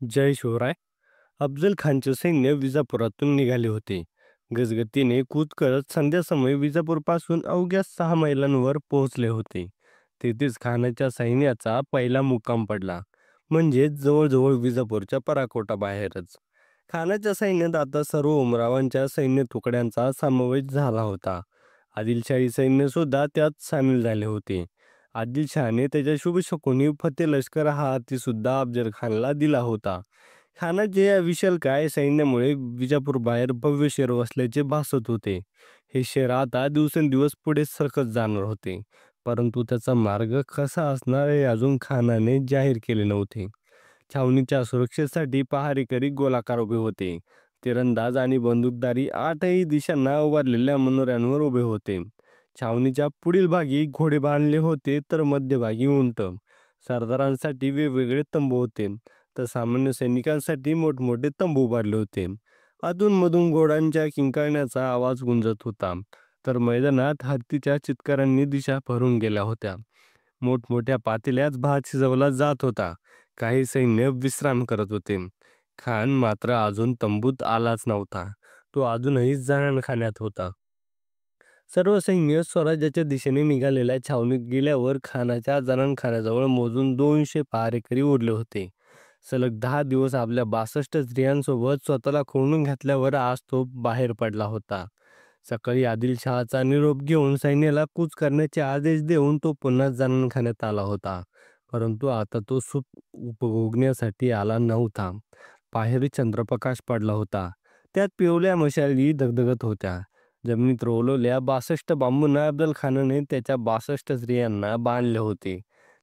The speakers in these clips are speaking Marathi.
जय शिवराय. अफजल खानचे सैन्य विजापुरातून निघाले होते. गजगतीने कूच करत संध्यासमयी विजापूरपासून अवघ्या 6 मैलांवर पोहोचले होते. तेथेच खानाच्या सैन्याचा पहिला मुक्काम पडला. म्हणजे जवळजवळ विजापूरच्या पराकोटाबाहेरच. खानाच्या सैन्यात आता सर्व उमरावांच्या सैन्य तुकड्यांचा समावेश झाला होता. आदिलशाही सैन्य सुद्धा त्यात सामील झाले होते. आदिलशहाने त्याच्या शुभशकुनी फते लष्कर हा हातीसुद्धा अफजल खानला दिला होता. खानाच्या या विशालकाय सैन्यामुळे विजापूर बाहेर भव्य शहर वसल्याचे भासत होते. हे शहर आता दिवसेंदिवस पुढे सरकत जाणार होते. परंतु त्याचा मार्ग कसा असणार हे अजून खानाने जाहीर केले नव्हते. छावणीच्या सुरक्षेसाठी पहारेकरी गोलाकार उभे होते. तिरंदाज आणि बंदूकधारी आठही दिशांना उभारलेल्या मनोऱ्यांवर उभे होते. छावणीच्या पुढील भागी घोडे बांधले होते तर मध्यभागी उंट. सरदारांसाठी वेगवेगळे तंबू होते तर सामान्य सैनिकांसाठी मोठमोठे तंबू उभारले होते. अधूनमधून घोड्यांच्या किंकाळण्याचा आवाज गुंजत होता तर मैदानात हत्तीच्या चित्कारांनी दिशा भरून गेल्या होत्या. मोठमोठ्या पातेल्यात भात शिजवला जात होता. काही सैन्य विश्राम करत होते. खान मात्र अजून तंबूत आलाच नव्हता. तो अजूनही जहानखान्यात होता. सर्व सैन्य स्वराज्याच्या दिशेने निघालेल्या छावणीत गेल्यावर खानाच्या जनानखान्याजवळ मोजून 200 पहारेकरी उरले होते. सलग 10 दिवस आपल्या 62 स्त्रियांसोबत स्वतःला खोळून घातल्यावर आज तो बाहेर पडला होता. सकाळी आदिलशहाचा निरोप घेऊन सैन्याला कूच करण्याचे आदेश देऊन तो पुन्हा जनानखान्यात आला होता. परंतु आता तो सुख उपभोगण्यासाठी आला नव्हता. बाहेर चंद्रप्रकाश पडला होता. त्यात पिवळ्या मशाली धगधगत होत्या. जमिनीत रोवलेल्या 62 बांबूंना अफजल खानाने त्याच्या 62 स्त्रियांना बांधले होते.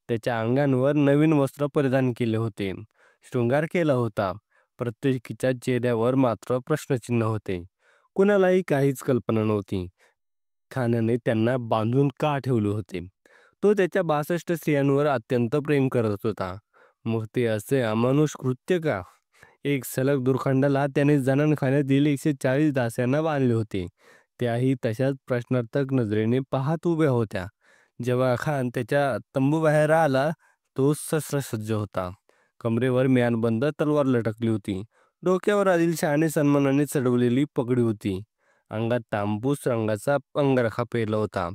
त्याच्या अंगांवर नवीन वस्त्र परिधान केले होते. शृंगार केला होता. प्रत्येकीच्या चेहऱ्यावर मात्र प्रश्नचिन्ह होते. कुणालाही काहीच कल्पना नव्हती. खानाने त्यांना बांधून का ठेवले होते. तो त्याच्या 62 स्त्रियांवर अत्यंत प्रेम करत होता. मग ते असे अमानुष कृत्य का? एक सलग दोरखंडाला त्याने जनानखान्यातील 140 दास्यांना बांधले होते. त्याही तशाच प्रश्नार्थक नजरेने पाहत उभ्या होत्या. जेव्हा खान त्याच्या तंबूबाहेर आला तो शस्त्रसज्ज होता. कमरेवर म्यानबंद तलवार लटकली होती. डोक्यावर आदिलशहाने सन्मानाने चढवलेली पगडी होती. अंगात तांबूस रंगाचा अंगरखा पेरला होता.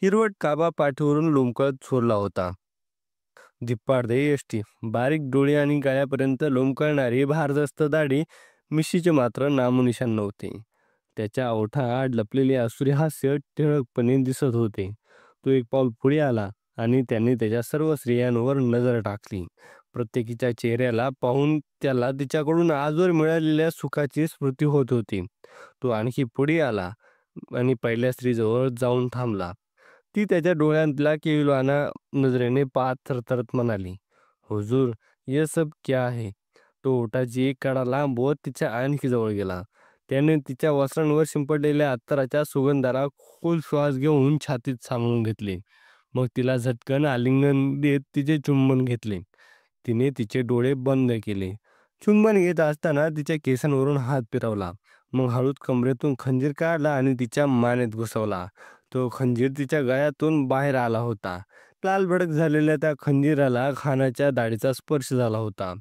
हिरवट काबा पाठीवरून लोंबकळत सोडला होता. धिप्पाड यष्टी, बारीक डोळे आणि गळ्यापर्यंत लोंबकळणारी भारदस्त दाढी, मिशीचे मात्र नामोनिशाण नव्हते. त्याच्या ओठांआड लपलेले आसुरी हास्य ठळकपणे दिसत होते. तो एक पाऊल पुढे आला आणि त्याने त्याच्या सर्व स्त्रियांवर नजर टाकली. प्रत्येकीच्या चेहऱ्याला पाहून त्याला तिच्याकडून आजवर मिळालेल्या सुखाची स्मृती होत होती. तो आणखी पुढे आला आणि पहिल्या स्त्रीजवळ जाऊन थांबला. ती त्याच्या डोळ्यातल्या केविलवाण्या नजरेने पाहत थरथरत म्हणाली, "हुजूर, ये सब क्या है?" तो ओठाची एक कडा लांबवत तिच्या आणखी जवळ गेला. त्याने तिच्या वस्त्रांवर शिंपडलेल्या अत्तराच्या सुगंधाला खोल श्वास घेऊन छातीत सामावून घेतले. मग तिला झटकन आलिंगन देत तिचे चुंबन घेतले. तिने तिचे डोळे बंद केले. चुंबन घेत असताना तिच्या केसांवरून हात फिरवला. मग हळूच कमरेतून खंजीर काढला आणि तिच्या मानेत घुसवला. तो खंजीर तिच्या गळ्यातून बाहेर आला होता. लालभडक झालेल्या त्या खंजीराला खानाच्या दाढीचा स्पर्श झाला होता.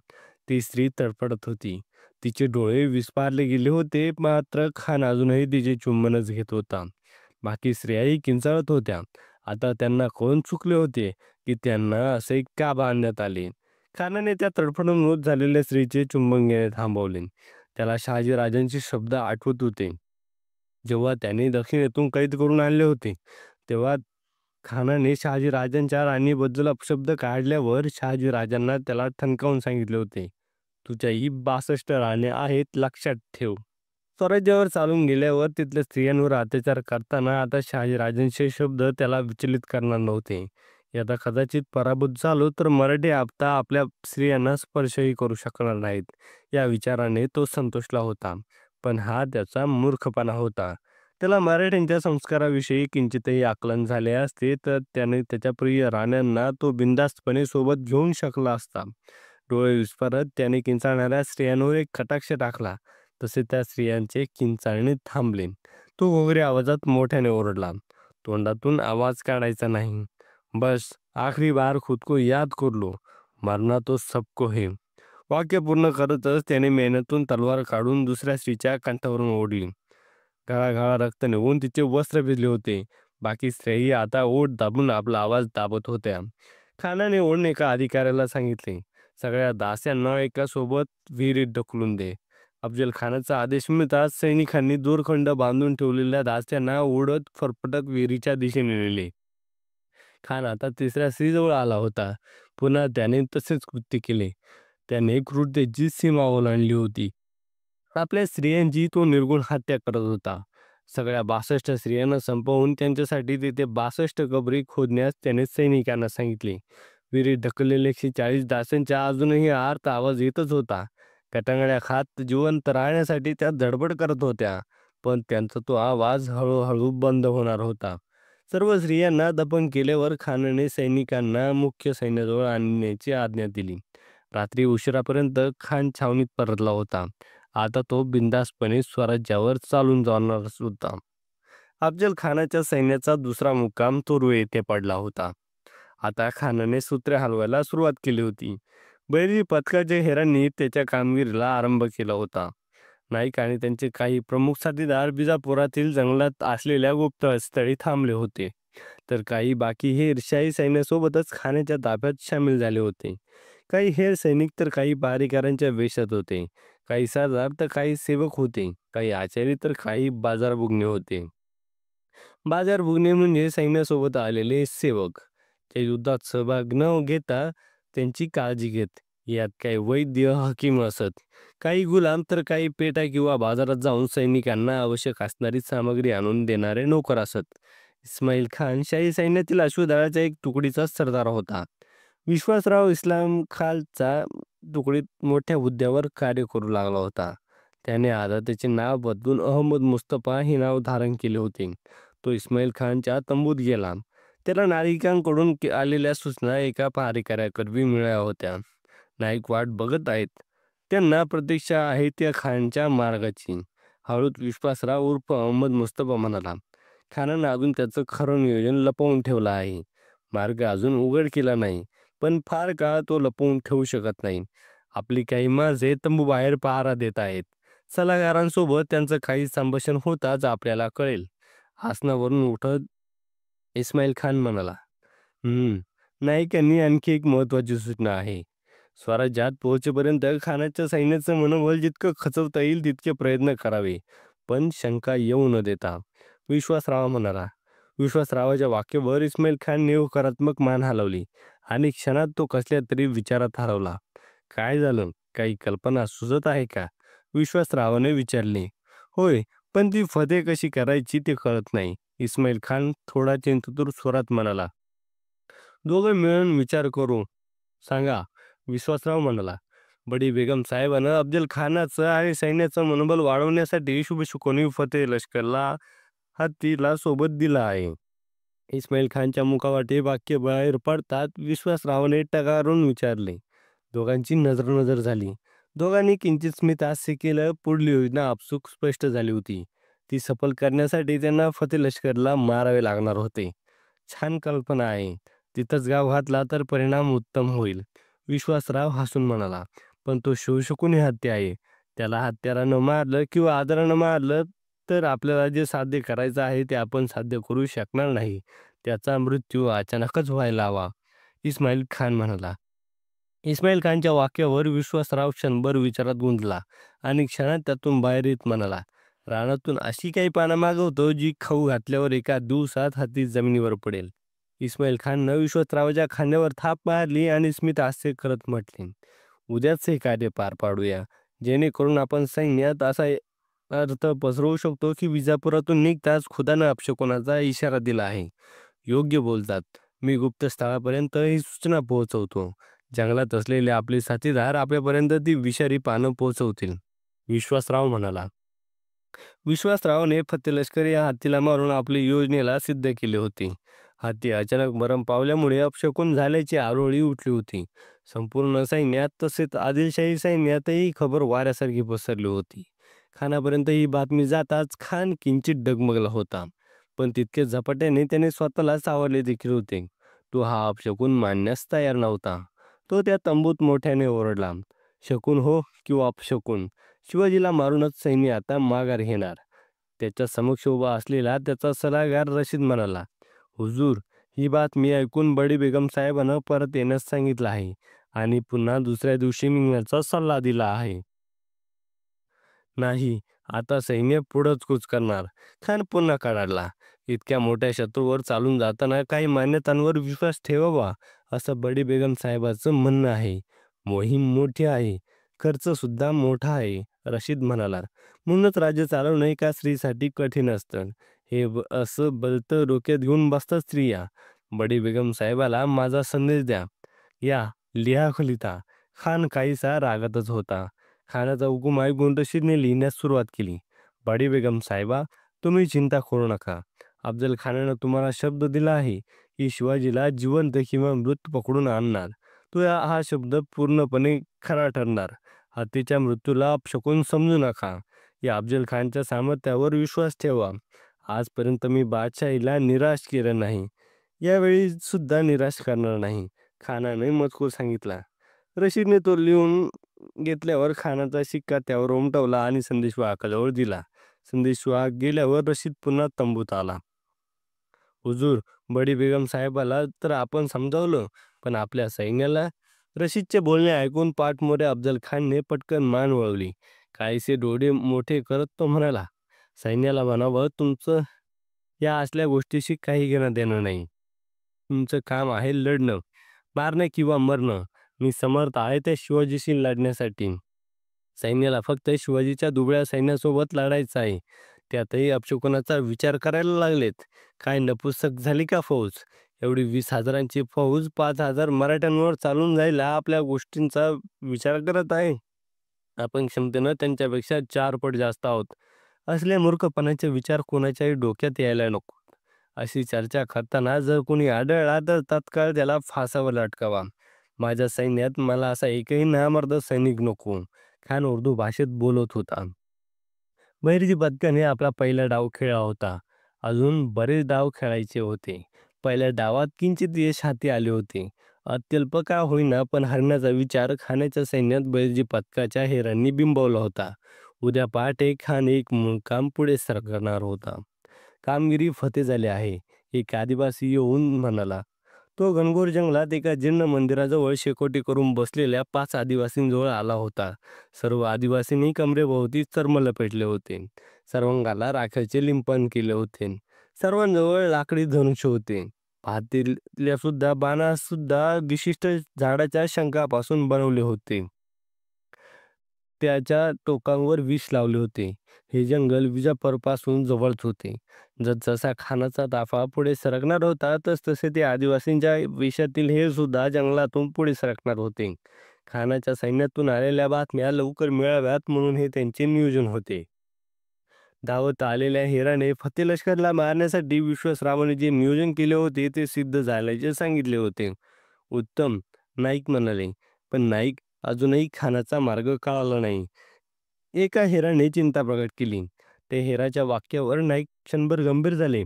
ती स्त्री तडफडत होती. तिचे डोळे विस्फारले गेले होते, मात्र खान अजूनही तिचे चुंबनच घेत होता. बाकी स्त्रियाही किंचाळत होत्या. आता त्यांना कोण चुकले होते की त्यांना असे का बांधण्यात आले? खानाने त्या तडफडून मृत झालेल्या स्त्रीचे चुंबन घेणे थांबवले. त्याला शहाजीराजांचे शब्द आठवत होते. जेव्हा त्याने दक्षिणेतून कैद करून आणले होते तेव्हा खानाने शहाजीराजांच्या राणीबद्दल अपशब्द काढल्यावर शहाजीराजांना त्याला ठणकावून सांगितले होते, "तुझ्याही 62 राण्या आहेत, लक्षात ठेव." स्वराज्यावर चालून गेल्यावर तिथल्या स्त्रियांवर अत्याचार करताना आता शहाजीराजांचे शब्द त्याला विचलित करणार नव्हते. यदा कदाचित पराभूत झालो तर मराठी आता आपल्या स्त्रियांना स्पर्शही करू शकणार नाहीत या विचाराने तो संतोषला होता. पण हा त्याचा मूर्खपणा होता. त्याला मराठ्यांच्या संस्काराविषयी किंचितही आकलन झाले असते तर त्याने त्याच्या प्रिय राण्यांना तो बिनधास्तपणे सोबत घेऊन शकला असता. डोळे विस्फारत त्याने किंचाळणाऱ्या स्त्रियांवर एक कटाक्ष टाकला. तसे त्या स्त्रियांचे किंचाळणे थांबले. तो घोगरे आवाजात मोठ्याने ओरडला, "तोंडातून आवाज काढायचा नाही. बस आखरी बार खुद को याद कर लो, मरना तो सबको है." वाक्य पूर्ण करतच त्याने मेहनतून तलवार काढून दुसऱ्या स्त्रीच्या कंठावरून ओढली. घळाघळा रक्त निघून तिचे वस्त्र भिजले होते. बाकी स्त्रियाही आता ओठ दाबून आपला आवाज दाबत होत्या. खानाने ओढून एका अधिकाऱ्याला सांगितले, सगळ्या दास्यांना एका सोबत विहिरीत ढकलून दे. अफजल खानाचा आदेश मिळताच सैनिकांनी दोरखंड बांधून ठेवलेल्या दास्यांना ओढत फरफटत विहिरीच्या दिशेने नेले. खान आता तिसऱ्या स्त्रीजवळ आला होता. पुन्हा त्याने तसेच कृत्य केले. त्याने क्रूरतेची सीमा ओलांडली होती. आपल्या स्त्रियांची तो निर्घृण हत्या करत होता. सगळ्या 62 स्त्रियांना संपवून त्यांच्यासाठी तिथे 62 कबरी खोदण्यास त्याने सैनिकांना सांगितले. विहिरीत ढकललेले 140 दासांच्या अजूनही आर्त आवाज येतच होता. कटांगळ्या खात जिवंत राहण्यासाठी त्या धडपड करत होत्या, पण त्यांचा तो आवाज हळूहळू बंद होणार होता. सर्व स्त्रियांना दफन केल्यावर खानाने सैनिकांना मुख्य सैन्याजवळ आणण्याची आज्ञा दिली. रात्री उशिरापर्यंत खान छावणीत परतला होता. आता तो बिनधास्तपणे स्वराज्यावर चालून जाणार होता. अफजल खानाच्या सैन्याचा दुसरा मुक्काम तुर्वे येथे पडला होता. आता खानाने सूत्रे हलवायला सुरुवात केली होती. बैरजी पथकाच्या हेरांनी त्याच्या कामगिरीला आरंभ केला होता. नाईक आणि त्यांचे काही प्रमुख साथीदार बिजापुरातील जंगलात असलेल्या गुप्त स्थळी थांबले होते, तर काही बाकी हे शाही सैन्यासोबतच खानाच्या ताफ्यात सामील झाले होते. काही हेर सैनिक तर काही पहारेकऱ्यांच्या वेशात होते, काही सरदार तर काही सेवक होते, काही आचारी तर काही बाजारबुकणे होते. बाजारबुकणे म्हणजे सैन्यासोबत आलेले सेवक, ते युद्धात सहभाग न घेता त्यांची काळजी घेत. यात काही वैद्य हकीम असत, काही गुलाम, तर काही पेटा किंवा बाजारात जाऊन सैनिकांना आवश्यक असणारी सामग्री आणून देणारे नोकर असत. इस्माईल खान शाही सैन्यातील अश्वदळाच्या एक तुकडीचा सरदार होता. विश्वासराव इस्लाम खालचा तुकडीत मोठ्या हुद्द्यावर कार्य करू लागला होता. त्याने आता त्याचे नाव बदलून अहमद मुस्तफा हे नाव धारण केले होते. तो इस्माईल खानच्या तंबूत गेला. त्याला नागरिकांकडून आलेल्या सूचना एका पहारेकऱ्याकडे मिळाल्या होत्या. नाईक वाट बघत आहेत. त्यांना प्रतीक्षा आहे त्या खानच्या मार्गाची. हळूच विश्वासराव उर्फ अहमद मुस्तफा म्हणाला, खानानं अजून त्याचं खरं नियोजन लपवून ठेवलं आहे. मार्ग अजून उघड केला नाही, पण फार काळ तो लपवून ठेवू शकत नाही. आपली काही माणसे तंबू बाहेर पहारा देत आहेत. सल्लागारांसोबत त्यांचं काही संभाषण होताच आपल्याला कळेल. आसनावरून उठत इस्माईल खान म्हणाला, नाईकांनी आणखी एक महत्वाची सूचना आहे. स्वराज्यात पोहोचेपर्यंत खानाच्या सैन्याचं मनोबल जितकं खचवता येईल तितके प्रयत्न करावे, पण शंका येऊ न देता. विश्वासराव म्हणाला. विश्वासरावाच्या वाक्यावर इस्माईल खानने होकारात्मक मान हलवली आणि क्षणात तो कसल्या तरी विचारात हरवला. काय झालं, काही कल्पना सुचत आहे का? विश्वासरावाने विचारले. होय, पण ती फते कशी करायची ते कळत नाही, इस्माईल खान थोडा चिंततूर स्वरात म्हणाला. दोघं मिळून विचार करू सांगा, विश्वासराव म्हणाला. बडी बेगम साहेबानं अफजल खानाचं आणि सैन्याचं मनोबल वाढवण्यासाठी शुभशुकोनी फतेह लष्करला हत्तीला सोबत दिला आहे. इस्माईल खानच्या मुखावाटे वाक्य बाहेर पडतात विश्वासरावाने टकारून विचारले. दोघांची नजर झाली. दोघांनी किंचित स्मित हास्य केलं. पुढली योजना आपसूक स्पष्ट झाली होती. ती सफल करण्यासाठी त्यांना फतेह लष्करला मारावे लागणार होते. छान कल्पना आहे. तिथंच गाव घातला तर परिणाम उत्तम होईल, विश्वासराव हसून म्हणाला. पण तो शिवशकुनी हत्या आहे. त्याला हत्यारानं मारलं किंवा आदरानं मारलं तर आपल्याला जे साध्य करायचं आहे ते आपण साध्य करू शकणार नाही. त्याचा मृत्यू अचानकच व्हायला हवा, इस्माईल खान म्हणाला. इस्माईल खानच्या वाक्यावर विश्वासराव क्षणभर विचारात गुंतला आणि क्षणात त्यातून बाहेर येत म्हणाला, रानातून अशी काही पानं मागवतो जी खाऊ घातल्यावर एका दिवसात हाती जमिनीवर पडेल. इस्माईल खाननं विश्वासरावाच्या खांद्यावर थाप मारली आणि स्मित हास्य करत म्हटले, उद्याच हे कार्य पार पाडूया, जेणेकरून आपण सैन्यात असा अर्थ पसरवू शकतो की विजापुरातून निघताच खुदानं अपशकुनाचा इशारा दिला आहे. योग्य बोलतात. मी गुप्त स्थळापर्यंत ही सूचना पोहोचवतो. जंगलात असलेले आपले साथीदार आपल्यापर्यंत ती विषारी पानं पोहोचवतील, विश्वासराव म्हणाला. विश्वासरावने फतेह लष्कर या हत्तीला मारून आपली योजनेला सिद्ध केले होते. हत्ती अचानक मरण पावल्यामुळे अपशकुन झाल्याची आरोळी उठली होती. संपूर्ण सैन्यात तसेच आदिलशाही सैन्यातही खबर वाऱ्यासारखी पसरली होती. खानापर्यंत ही बातमी जाताच खान किंचित डगमगला होता, पण तितके झपाट्याने त्याने स्वतःला सावरले देखील होते. तो हा अपशकुन मानण्यास तयार नव्हता. तो त्या तंबूत मोठ्याने ओरडला, शकून हो किंवा अपशकून, शिवाजीला मारूनच सैन्य आता माघार घेणार. त्याच्या समक्ष उभा असलेला त्याचा सल्लागार रशीद म्हणाला, हुजूर, ही बात मी ऐकून बडी बेगम साहेबांना परत येण्यास सांगितलं आहे आणि पुन्हा दुसऱ्या दिवशी निघण्याचा सल्ला दिला आहे. नाही, आता सैन्य पुढंच कूच करणार. खान पुन्हा कडाडला. इतक्या मोठ्या शत्रूवर चालून जाताना काही मान्यतांवर विश्वास ठेवावा, असं बडी बेगम साहेबाचं म्हणणं आहे. मोहीम मोठी आहे, खर्च सुद्धा मोठा आहे, रशीद म्हणाला. म्हणूनच राज्य चालवणं एका स्त्रीसाठी कठीण असतं. असं बलतं डोक्यात घेऊन बसतात स्त्रिया. बडी बेगम साहेबाला माझा संदेश द्या. या, लिहा खलिता. खान काहीसा रागातच होता. खानाचा हुकूम ऐकून रशीदने लिहिण्यास सुरुवात केली. बडी बेगम साहेबा, तुम्ही चिंता करू नका. अफजल खानानं तुम्हाला शब्द दिला आहे की शिवाजीला जिवंत किंवा मृत पकडून आणणार. हा शब्द पूर्णपणे खरा ठरणार. हत्तीच्या मृत्यूला अपशकुन समजू नका. या अफजल खानच्या सामर्थ्यावर विश्वास ठेवा. आजपर्यंत मी बादशाहीला निराश केलं नाही, यावेळी सुद्धा निराश करणार नाही, खानाने मजकूर सांगितला. रशीदने तो लिहून घेतल्यावर खानाचा शिक्का त्यावर उमटवला आणि संदेशवाहकाजवळ दिला. संदेशवाहक गेल्यावर रशीद पुन्हा तंबूत आला. हुजूर, बडी बेगम साहेबाला तर आपण समजावलं, पण आपल्या सैन्याला? रशीदचे बोलणे ऐकून पाठमोरे अफजल खानने पटकन मान वळवली. काहीसे डोळे मोठे करत तो म्हणाला, सैन्याला म्हणावं, तुमचं या असल्या गोष्टीशी काही घेणं देणं नाही. तुमचं काम आहे लढणं, मारणं किंवा मरणं. मी समर्थ आहे त्या शिवाजीशी लढण्यासाठी. सैन्याला फक्त शिवाजीच्या दुबळ्या सैन्यासोबत लढायचं आहे. त्यातही अपशकुनाचा विचार करायला लागलेत. काय नपुसक झाली का फौज? एवढी 20,000ची फौज 5,000 मराठ्यांवर चालून जायला आपल्या गोष्टींचा विचार करत आहे. आपण क्षमतेनं त्यांच्यापेक्षा 4 पट जास्त आहोत. असल्या मूर्खपणाचे विचार कोणाच्याही डोक्यात यायला नको. अशी चर्चा करताना जर कोणी आढळला तर तात्काळ त्याला फासावर लटकावा. माझ्या सैन्यात मला असा एकही नामर्द सैनिक नको. खान उर्दू भाषेत बोलत होता. बहिर्जी पथकाने आपला पहिला डाव खेळला होता. अजून बरेच डाव खेळायचे होते. पहिल्या डावात किंचित यश हाती आले होते. अत्यल्प का होईना पण हरण्याचा विचार खानाच्या सैन्यात बहिर्जी पथकाच्या हेरांनी बिंबवला होता. उद्या पहाटे खान एक मुक्काम पुढे सरकणार होता. कामगिरी फते झाली आहे, एक आदिवासी येऊन म्हणाला. तो घनघोर जंगलात एका जीर्ण मंदिराजवळ शेकोटी करून बसलेल्या 5 आदिवासींजवळ आला होता. सर्व आदिवासींनी कमरेभोवती चर्म लपेटले होते. सर्वांगाला राखाचे लिंपण केले होते. सर्वांजवळ लाकडी धनुष्य होते. हातीतल्या सुद्धा बाणा सुद्धा विशिष्ट झाडाच्या शंखापासून बनवले होते. त्याच्या टोकांवर विष लावले होते. हे जंगल विजापूरपासून जवळच होते. जसजसा खानाचा ताफा पुढे सरकणार होता तसतसे ते आदिवासींच्या वेशातील हे सुद्धा जंगलातून पुढे सरकणार होते. खानाच्या सैन्यातून आलेल्या बातम्या लवकर मिळाव्यात म्हणून हे त्यांचे नियोजन होते. धावत आलेल्या हेराने फते लष्करला मारण्यासाठी विश्वासरावाने जे नियोजन केले होते ते सिद्ध झाल्याचे सांगितले होते. उत्तम, नाईक म्हणाले. पण नाईक, अजूनही खानाचा मार्ग कळाला नाही. एका हेराने चिंता प्रकट केली. ते हेराच्या वाक्यावर नाईक क्षणभर गंभीर झाले.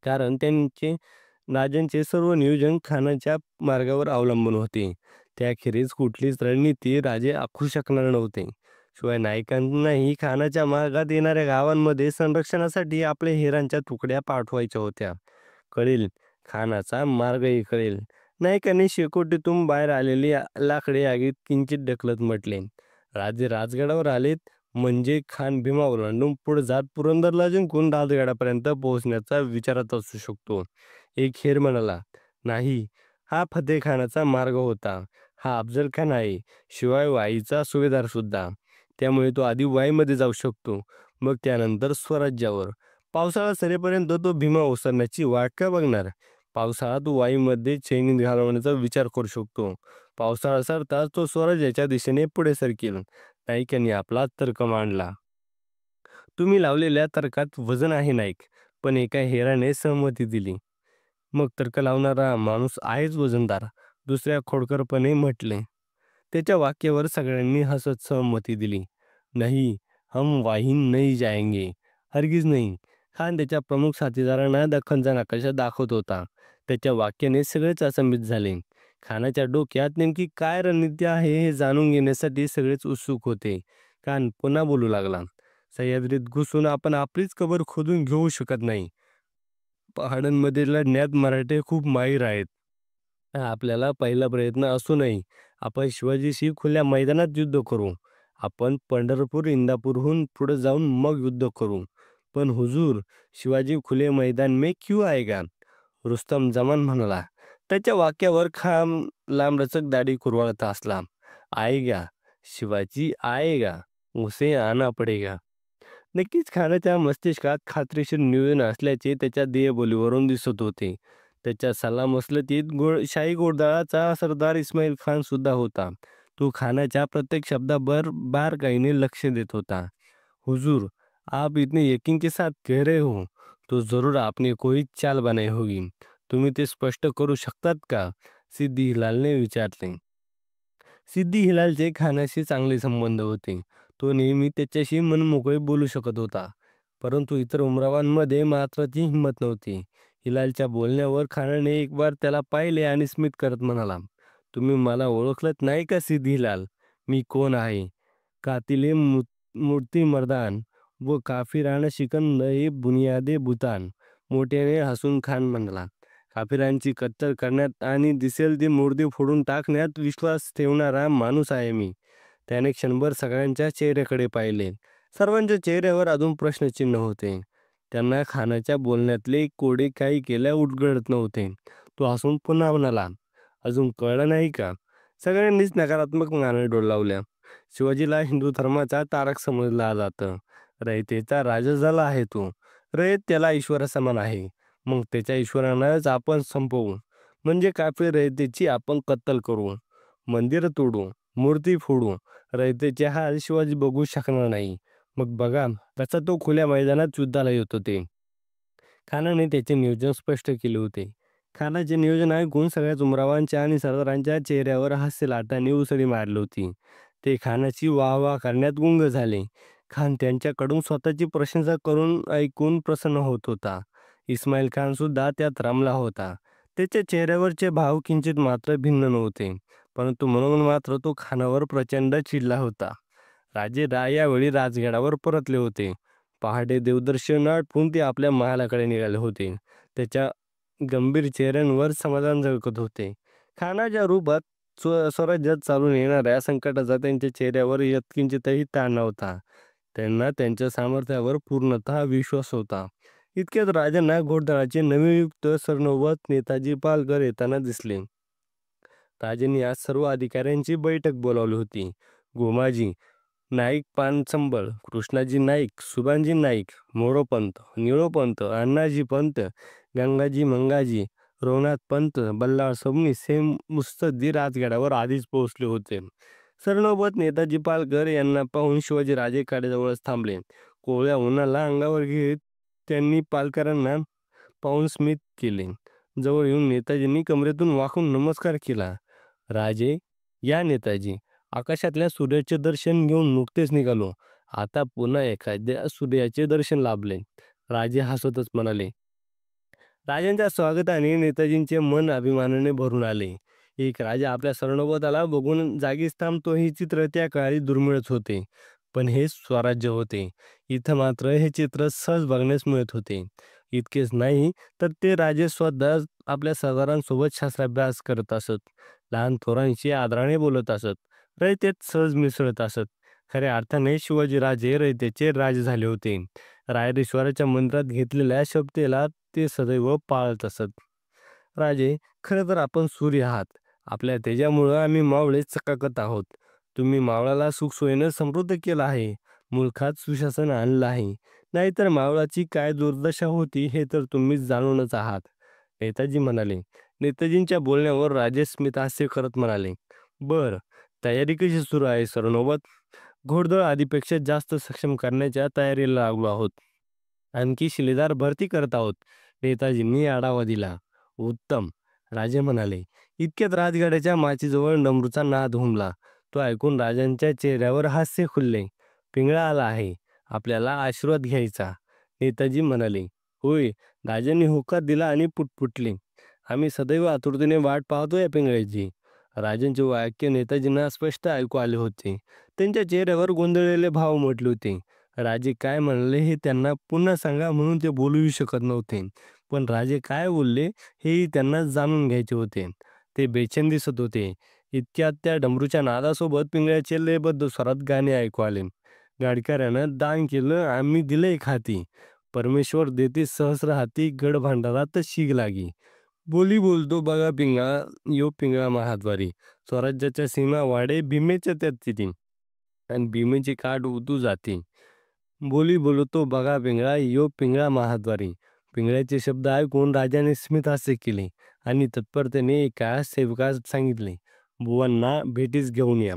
कारण त्यांचे राजांचे सर्व नियोजन खानाच्या मार्गावर अवलंबून होते. त्याखेरीज कुठलीच रणनीती राजे आखू शकणार नव्हते. शिवाय नायकांनाही खानाच्या मार्गात येणाऱ्या गावांमध्ये संरक्षणासाठी आपल्या हेरांच्या तुकड्या पाठवायच्या होत्या. कळेल, खानाचा मार्गही कळेल. नायकांनी शेकोटीतून बाहेर आलेली लाकडे आगीत किंचित ढकलत म्हटले, राजे राजगडावर आलेत म्हणजे खान भीमा ओलांडून पुढे जात पुरंदरला जिंकून राजगडापर्यंत पोहोचण्याचा विचारात असू शकतो. एक हेर म्हणाला, नाही, हा फतेखानाचा मार्ग होता. हा अफजल खान आहे, शिवाय वाईचा सुभेदार सुद्धा. त्यामुळे तो आधी वाईमध्ये जाऊ शकतो, मग त्यानंतर स्वराज्यावर. पावसाळा सरेपर्यंत तो भीमा ओसरण्याची वाट का बघणार? पावसाळ्यात वाईमध्ये चैनीत घालवण्याचा विचार करू शकतो. पावसाळा सरताच तो स्वराज्याच्या दिशेने पुढे सरकेल. नाईकांनी आपला तर्क मांडला. तुम्ही लावलेल्या तर्कात वजन आहे नाईक, पण एका हेराने सहमती दिली. मग तर्क लावणारा माणूस आहेच वजनदार, दुसऱ्या खोडकरपणे म्हटले. त्याच्या वाक्यावर सगळ्यांनी हसत सहमती दिली. नाही, हम वाहीन नाही जाएंगे. हरगिज नाही. खान त्याच्या प्रमुख साथीदारांना दख्खनचा नकाशा दाखवत होता. त्याच्या वाक्याने सगळेच अचंबित झाले. खानाच्या डोक्यात नेमकी काय रणनीती आहे हे जाणून घेण्यासाठी सगळेच उत्सुक होते. खान पुन्हा बोलू लागला, "सह्याद्रीत घुसून आपण आपलीच कबर खोदून घेऊ शकत नाही. पहाडांमध्ये लढण्यात मराठे खूप माहीर आहेत. आपल्याला पहिला प्रयत्न असूनही आपण शिवाजीशी खुल्या मैदानात युद्ध करू. आपण पंढरपूर, इंदापूरहून पुढे जाऊन मग युद्ध करू. पण हुजूर, शिवाजी खुले मैदान में क्यों आएगा?" रुस्तम जमान म्हणाला. त्याच्या वाक्यावर लांबलचक दाढी कुरवाळत असला. "आएगा, शिवाजी आएगा, उसे आना पडेगा." नक्कीच खानाच्या मस्तिष्कात खात्रीशीर नियोजन असल्याचे त्याच्या देहबोलीवरून दिसत होते. त्याच्या सल्लामसलतीत शाही घोडदळाचा सरदार इस्माईल खान सुद्धा होता. तो खानाच्या प्रत्येक शब्दावर बारकाईने लक्ष देत होता. "हुजूर, आप इतने यकीन के साथ कह रहे हो, तो जरूर आपने कोई चाल बनाई होगी. तुम्ही ते स्पष्ट करू शकतात का?" सिद्दी हिलालने विचारले. सिद्दी हिलालचे खानाशी चांगले संबंध होते. तो नेहमी त्याच्याशी मनमोकळे बोलू शकत होता. परंतु इतर उमरावांमध्ये मात्र ती हिंमत नव्हती. हिलालच्या बोलण्यावर खानाने एक बार त्याला पाहिले आणि स्मित करत म्हणाला, "तुम्ही मला ओळखलत नाही का सिद्दी हिलाल? मी कोण आहे? कातिले मूर्ती मर्दान व काफिराना शिकन हे बुनियादे भूतान." मोठ्याने हसून खान म्हणाला, "काफिरांची कत्तल करण्यात आणि दिसेल ती मूर्ती फोडून टाकण्यात विश्वास ठेवणारा माणूस आहे मी." त्याने क्षणभर सगळ्यांच्या चेहऱ्याकडे पाहिले. सर्वांच्या चेहऱ्यावर अजून प्रश्नचिन्ह होते. त्यांना खानाच्या बोलण्यातले कोडे काही केल्या उलगडत नव्हते. तो हसून पुन्हा म्हणाला, "अजून कळलं नाही का?" सगळ्यांनीच नकारात्मक माने डोलावल्या. शिवाजीला हिंदू धर्माचा तारक समजला जातं. रयतेचा राजा झाला आहे तो. रयत त्याला ईश्वरासमान आहे. मग त्याच्या ईश्वरांनाच आपण संपवू. म्हणजे काफिर रयतेची आपण कत्तल करू, मंदिरं तोडू, मूर्ती फोडू. रयतेचे हाल शिवाजी बघू शकणार नाही. मग बघा कसा तो खुल्या मैदानात युद्धाला येत होते. खानाने त्याचे नियोजन स्पष्ट केले होते. खानाचे नियोजन ऐकून सगळ्याच उमरावांच्या आणि सरदारांच्या चेहऱ्यावर हास्यलाटाने उसळी मारली होती. ते खानाची वाहवा करण्यात गुंग झाले. खान त्यांच्याकडून स्वतःची प्रशंसा करून ऐकून प्रसन्न होत होता. इस्माईल खान सुद्धा त्यात रमला होता. त्याच्या चेहऱ्यावरचे भाव किंचित मात्र भिन्न नव्हते. परंतु म्हणून मात्र तो खानावर प्रचंड चिडला होता. राजे यावेळी राजगडावर परतले होते. पहाटे देवदर्शन आटपून ते आपल्या महालाकडे निघाले होते. त्याच्या गंभीर चेहऱ्यांवर समाधान झळकत होते. खानाच्या रूपात स्वराज्यात चालून येणाऱ्या संकटाचा त्यांच्या चेहऱ्यावर यत्किंचितही ताण नव्हता. त्यांना त्यांच्या सामर्थ्यावर पूर्णतः विश्वास होता. इतक्यात राजांना घोडदळाचे नवनियुक्त सरनौबत नेताजी पालकर येताना दिसले. राजांनी आज सर्व अधिकाऱ्यांची बैठक बोलावली होती. गोमाजी नाईक पानसंबळ, कृष्णाजी नाईक, सुभानजी नाईक, मोरोपंत, निळोपंत, अण्णाजी पंत, गंगाजी मंगाजी, रघुनाथ पंत, बल्लाळ सबनीस हे मुत्सद्दी राजगडावर आधीच पोहोचले होते. सरनौबत नेताजी पालकर यांना पाहून शिवाजी राजे कड्याजवळच थांबले. कोवळ्या उन्हाला अंगावर घेत त्यांनी पालकरांना पाहून स्मित केले. जवळ येऊन नेताजींनी कमरेतून वाकून नमस्कार केला. "राजे, या नेताजी. आकाशातल्या सूर्याचे दर्शन घेऊन नुकतेच निघालो. आता पुन्हा एखाद्या सूर्याचे दर्शन लाभले." राजे हसतच म्हणाले. राजांच्या स्वागताने नेताजींचे मन अभिमानाने भरून आले. एक राजा आपल्या सरनोबताला बघून जागीच थांबतो हे चित्र त्या काळी दुर्मिळच होते. पण हे स्वराज्य होते. इथं मात्र हे चित्र सहज बघण्यास मिळत होते. इतकेच नाही तर ते राजे स्वतः आपल्या सरदारांसोबत शास्त्राभ्यास करत असत. लहान थोरांशी आदराने बोलत असत. रयतेत सहज मिसळत असत. खऱ्या अर्थाने शिवाजीराजे रयतेचे राजे झाले होते. रायरेश्वराच्या मंदिरात घेतलेल्या शपथेला ते सदैव पाळत असत. "राजे, खरं तर आपण सूर्य आहात. आपल्या तेजामुळं आम्ही मावळे चकाकत आहोत. तुम्ही मावळाला सुखसोयीनं समृद्ध केलं आहे. मुलखात सुशासन आणलं आहे. नाहीतर मावळाची काय दुर्दशा होती हे तर तुम्हीच जाणूनच आहात." नेताजी म्हणाले. नेताजींच्या बोलण्यावर राजे स्मितहास्य करत म्हणाले, "बर, तयारी कशी सुरू आहे सरनोबत?" "घोडदळ आधीपेक्षा जास्त सक्षम करण्याच्या तयारीला लागलो आहोत. आणखी शिलेदार भरती करत आहोत." नेताजींनी आढावा दिला. "उत्तम," राजे म्हणाले. इतक्यात राजगडाच्या माचीजवळ डमरूचा नाद घुमला. तो ऐकून राजांच्या चेहऱ्यावर हास्य खुलले. "पिंगळा आला आहे. आपल्याला आशीर्वाद घ्यायचा." नेताजी म्हणाले. "होय." राजांनी होकार दिला आणि पुटपुटले. आम्ही सदैव आतुरतेने वाट पाहतो या पिंगळ्याची. राजांचे वाक्य नेताजींना स्पष्ट ऐकू आले होते. त्यांच्या चेहऱ्यावर गोंधळलेले भाव उमटले होते. राजे काय म्हणाले हे त्यांना पुन्हा सांगा म्हणून ते बोलूही शकत नव्हते. पण राजे काय बोलले हेही त्यांना जाणून घ्यायचे होते. ते बेचैन दिसत होते. इतक्यात त्या डमरूच्या नादासोबत पिंगळ्याचे लयबद्ध स्वरात गाणे ऐकू आले. गाडकऱ्यानं दान केलं आम्ही दिलं एक हाती. परमेश्वर देते सहस्र हाती गड भांडारात शीग लागी. बोली बोलतो बघा पिंगळा यो पिंगळा महाद्वारी. स्वराज्याच्या सीमा वाढे भीमेच्या त्यात तिथे आणि भीमेची काठ उतू जाते. बोली बोलतो बघा पिंगळा यो पिंगळा महाद्वारी. पिंगळ्याचे शब्द ऐकून राजाने स्मितहास्य केले आणि तत्परतेने एका सेवकास सांगितले, बुवांना भेटीस घेऊन या.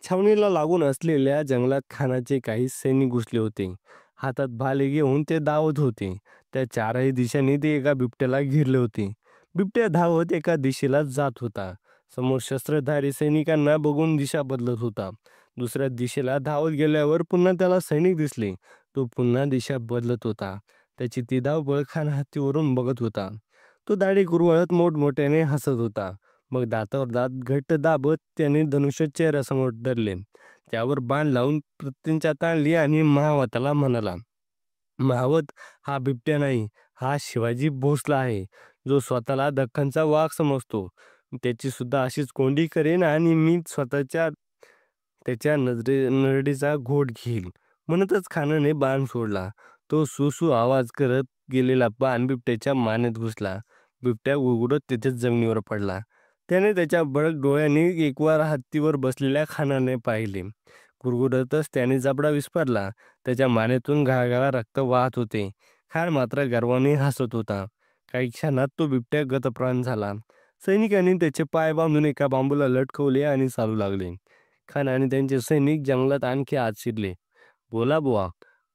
छावणीला लागून असलेल्या जंगलात खानाचे काही सैनिक घुसले होते. हातात भाले घेऊन ते धावत होते. त्या चारही दिशांनी ते एका बिबट्याला घेरले होते. बिबट्या धावत एका दिशेला जात होता. समोर शस्त्रधारी सैनिकांना बघून दिशा बदलत होता. दुसऱ्या दिशेला धावत गेल्यावर पुन्हा त्याला सैनिक दिसले. तो पुन्हा दिशा बदलत होता. त्याची ती धावपळ खान हत्तीवरून बघत होता. तो दाढी कुरवाळत मोठमोठ्याने हसत होता. मग दातावर दात घट्ट दाबत त्याने धनुष्य चेहऱ्यासमोर धरले. त्यावर बाण लावून प्रत्यंचा ताणली आणि महावताला म्हणाला, महावत हा बिबट्या नाही, हा शिवाजी भोसला आहे, जो स्वतःला दख्खनचा वाघ समजतो. त्याची सुद्धा अशीच कोंडी करेन आणि मी स्वतःच्या त्याच्या नरडीचा घोट घेईल. म्हणतच खानाने बाण सोडला. तो सुसू आवाज करत गेलेला बाण बिबट्याच्या मानेत घुसला. बिबट्या गुरगुरत तिथेच जमिनीवर पडला. त्याने त्याच्या भडक डोळ्यांनी एकवार हत्तीवर बसलेल्या खानाने पाहिले. गुरगुरतच त्याने जबडा विस्फारला. त्याच्या मानेतून घाळघाळा रक्त वाहत होते. खान मात्र गर्वाने हसत होता. काही क्षणात तो बिबट्या गतप्राण झाला. सैनिकांनी त्याचे पाय बांधून एका बांबूला लटकवले आणि चालू लागले. खान आणि त्यांचे सैनिक जंगलात आणखी आत शिरले. बोला बुवा,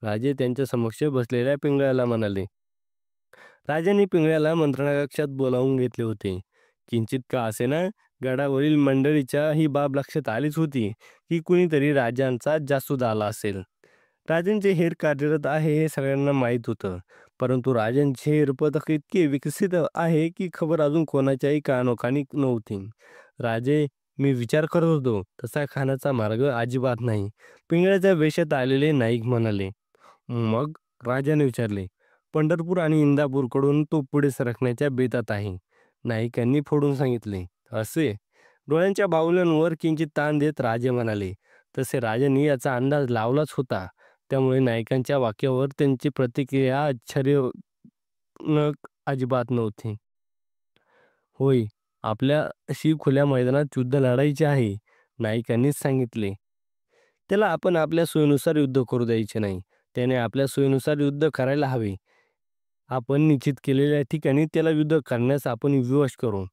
राजे त्यांच्या समक्ष बसलेल्या पिंगळ्याला म्हणाले. राजांनी पिंगळ्याला मंत्रणाकक्षात बोलावून घेतले होते. किंचित का असेना गडावरील मंडळीच्या ही बाब लक्षात आलीच होती की कुणीतरी राजांचा जासूद आला असेल. राजांचे हेर कार्यरत आहे हे सगळ्यांना माहीत होतं. परंतु राजांचे हेर पथक इतके विकसित आहे की खबर अजून कोणाच्याही कानोकानी नव्हती. राजे, मी विचार करत होतो तसा खानाचा मार्ग अजिबात नाही, पिंगळ्याच्या वेशात आलेले नाईक म्हणाले. मग? राजाने विचारले. पंढरपूर आणि इंदापूरकडून तो पुढे सरकण्याच्या बेतात आहे, नाईकांनी फोडून सांगितले. असे? डोळ्यांच्या बाहुल्यांवर किंचित ताण देत राजे म्हणाले. तसे राजांनी याचा अंदाज लावलाच होता. त्यामुळे नायकांच्या वाक्यावर त्यांची प्रतिक्रिया आश्चर्यजनक अजिबात नव्हती. होय, आपल्याशी खुल्या मैदानात युद्ध लढायचे आहे, नाईकांनीच सांगितले. त्याला आपण आपल्या सोयीनुसार युद्ध करू द्यायचे नाही. त्याने आपल्या सोयीनुसार युद्ध करायला हवे. आपण निश्चित केलेल्या ठिकाणी त्याला युद्ध करण्यास आपण विवश करू.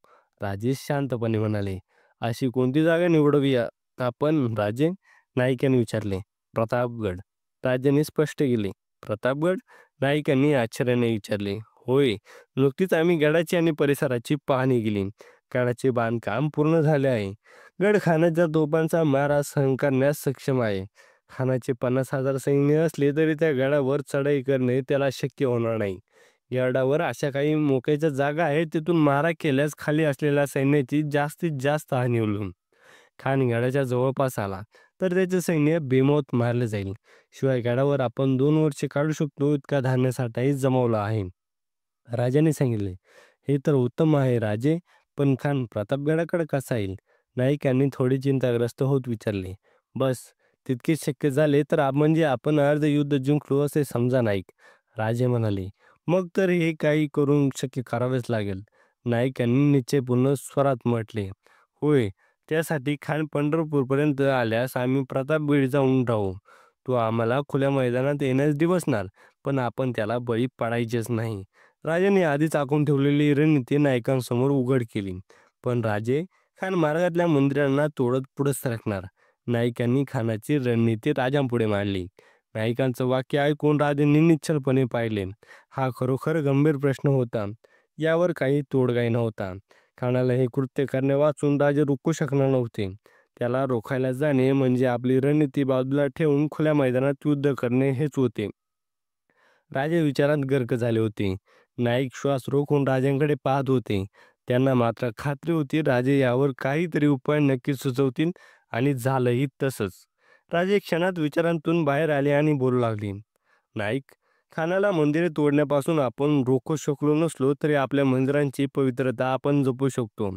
राजे शांतपणे म्हणाले. अशी कोणती जागा निवडूया आपण राजे? नाईकांनी विचारले. प्रतापगड. राजांनी स्पष्ट केले. प्रतापगड? नाईकांनी आश्चर्याने विचारले. होय, नुकतीच आम्ही गडाची आणि परिसराची पाहणी केली. गडाचे बांधकाम पूर्ण झाले आहे. गड खानाच्या तोफांचा मारा सहन करण्यास सक्षम आहे. खानाचे 50,000 सैन्य असले तरी त्या गडावर चढाई करणे त्याला शक्य होणार नाही. गडावर अशा काही मोक्याच्या जागा आहेत तिथून मारा केल्यास खाली असलेल्या सैन्याची जास्तीत जास्त हानी होईल. खान गडाच्या जवळपास आला तर त्याचे सैन्य बेमौत मारले जाईल. शिवाय गडावर आपण 2 वर्षे काढू शकतो इतका धान्यसाठाही जमवला आहे, राजाने सांगितले. हे तर उत्तम आहे राजे, पण खान प्रतापगडाकडे कसा येईल? नाईकांनी थोडे चिंताग्रस्त होत विचारले. बस तितकेच शक्य झाले तर म्हणजे आपण अर्ध युद्ध जिंकलो असे समजा नाईक, राजे म्हणाले. मग तर हे काही करून शक्य करावेच लागेल, नाईकांनी निश्चयपूर्ण स्वरात म्हटले. होय, त्यासाठी खान पंढरपूरपर्यंत आल्यास आम्ही प्रतापगडी जाऊन राहू. तो आम्हाला खुल्या मैदानात येण्यास दिवसणार, पण आपण त्याला बळी पडायचेच नाही. राजाने आधीच आखून ठेवलेली रणनीती नायकांसमोर उघड केली. पण राजे, खान मार्गातल्या मंदिरांना तोडत पुढे सरकणार. नाईकांनी खानाची रणनीती राजांपुढे मांडली. नाईकांचं वाक्य ऐकून राजांनी निश्चलपणे पाहिले. हा खरोखर गंभीर प्रश्न होता. यावर काही तोडगाही नव्हता. खानाला हे कृत्य करणे वाचून राजे रोखू शकणार नव्हते. त्याला रोखायला जाणे म्हणजे आपली रणनीती बाजूला ठेवून खुल्या मैदानात युद्ध करणे हेच होते. राजे विचारात गर्क झाले होते. नाईक श्वास रोखून राजांकडे पाहत होते. त्यांना मात्र खात्री होती राजे यावर काहीतरी उपाय नक्कीच सुचवतील आणि झालंही तसंच. राजे क्षणात विचारांतून बाहेर आले आणि बोलू लागले, "नाईक, खानाला मंदिरे तोडण्यापासून आपण रोखू शकलो नसलो तरी आपल्या मंदिरांची पवित्रता आपण जपू शकतो.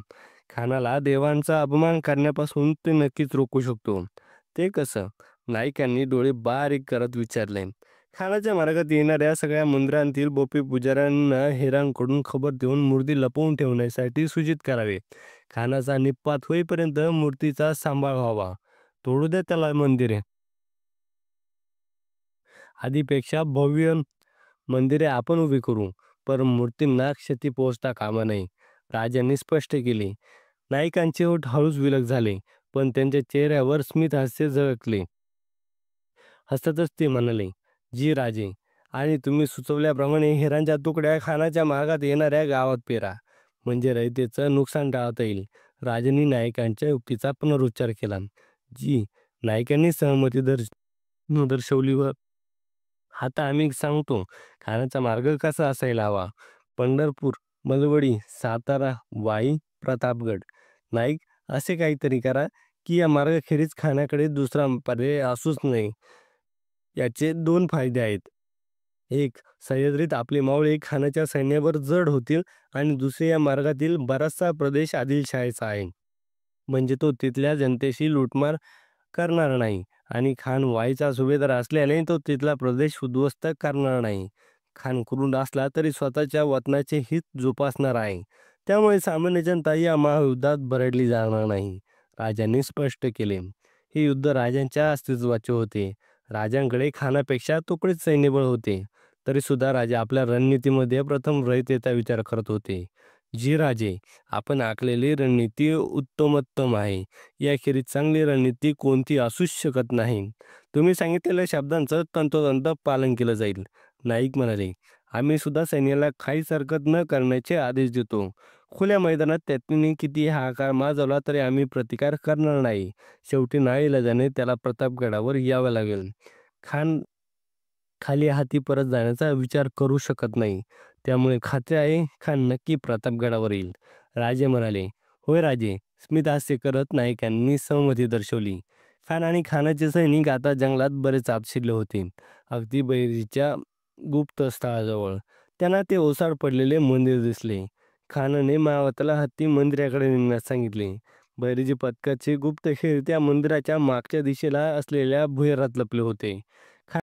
खानाला देवांचा अपमान करण्यापासून ते नक्कीच रोखू शकतो." "ते कसं?" नाईकांनी डोळे बारीक करत विचारले. "खानाच्या मार्गात येणाऱ्या सगळ्या मंदिरांतील बोपी पुजाऱ्यांना हेरांकडून खबर देऊन मूर्ती लपवून ठेवण्यासाठी सूचित करावे. खानाचा निपात होईपर्यंत मूर्तीचा सांभाळ व्हावा. तोडू द्या त्याला मंदिरे. आधीपेक्षा भव्य मंदिरे आपण उभी करू, पण मूर्तींना क्षती पोहोचता कामा नये." राजांनी स्पष्ट केले. नाईकांचे ओठ हळूच विलग झाले, पण त्यांच्या चेहऱ्यावर स्मित हास्य झळकले. हसतच ते म्हणाले, "जी राजे, आणि तुम्ही सुचवल्याप्रमाणे हिरांच्या तुकड्या खानाच्या मार्गात येणाऱ्या गावात पेरा, म्हणजे रयतेचं नुकसान टाळता येईल." राजांनी नायकांच्या युक्तीचा पुनरुच्चार केला. जी नायकांनी सहमती दर्शवली व आता आम्ही सांगतो, खाण्याचा मार्ग कसा असायला हवा. पंढरपूर, मलवडी, सातारा, वाई, प्रतापगड. नाईक, असे काहीतरी करा, की या मार्गाखेरीज खाण्याकडे दुसरा पर्याय असूच नये. याचे 2 फायदे आहेत. एक, सह्याद्रीत आपले मावळे खानाच्या सैन्यावर जड होतील आणि दुसरे, या मार्गातील बराचसा प्रदेश आदिलशाहीचा आहे. म्हणजे तो तिथल्या जनतेशी लूटमार करणार नाही आणि खान वाईचा सुभेदार असल्याने तो तिथला प्रदेश उद्ध्वस्त करणार नाही. खान क्रूर असला तरी स्वतःच्या वतनाचे हित जोपासणार आहे. त्यामुळे सामान्य जनता या महायुद्धात भरडली जाणार नाही. राजांनी स्पष्ट केले. हे युद्ध राजांच्या अस्तित्वाचे होते. राजांकडे खानापेक्षा तुकडीच सैन्यबळ होते. तरी सुद्धा राजे आपल्या रणनीतीमध्ये प्रथम रयतेचा विचार करत होते. जी राजे, आपण आखलेली रणनीती उत्तमोत्तम आहे. याखेरीज चांगली रणनीती कोणती असूच शकत नाही. तुम्ही सांगितलेल्या शब्दांचं तंतोतंत पालन केलं जाईल." नाईक म्हणाले, "आम्ही सुद्धा सैन्याला काहीच हरकत न करण्याचे आदेश देतो. खुल्या मैदानात त्यांनी किती हाहाकार माजवला तरी आम्ही प्रतिकार करणार नाही. शेवटी नाईलाजाने त्याला प्रतापगडावर यावं लागेल. खान खाली हाती परत जाण्याचा विचार करू शकत नाही. त्यामुळे खात्री आहे, खान नक्की प्रतापगडावर येईल." राजे म्हणाले, "होय राजे." स्मितहास्य करत नायकांनी सहमती दर्शवली. खान आणि खानाचे सैनिक आता जंगलात बरेच आत शिरले होते. अगदी बैरीच्या गुप्त स्थळाजवळ त्यांना ते ओसाड पडलेले मंदिर दिसले. खानाने मावळत्याला हत्ती मंदिराकडे नेण्यास सांगितले. बैरीचे पथकाचे गुप्तहेर त्या मंदिराच्या मागच्या दिशेला असलेल्या भुयारात लपले होते.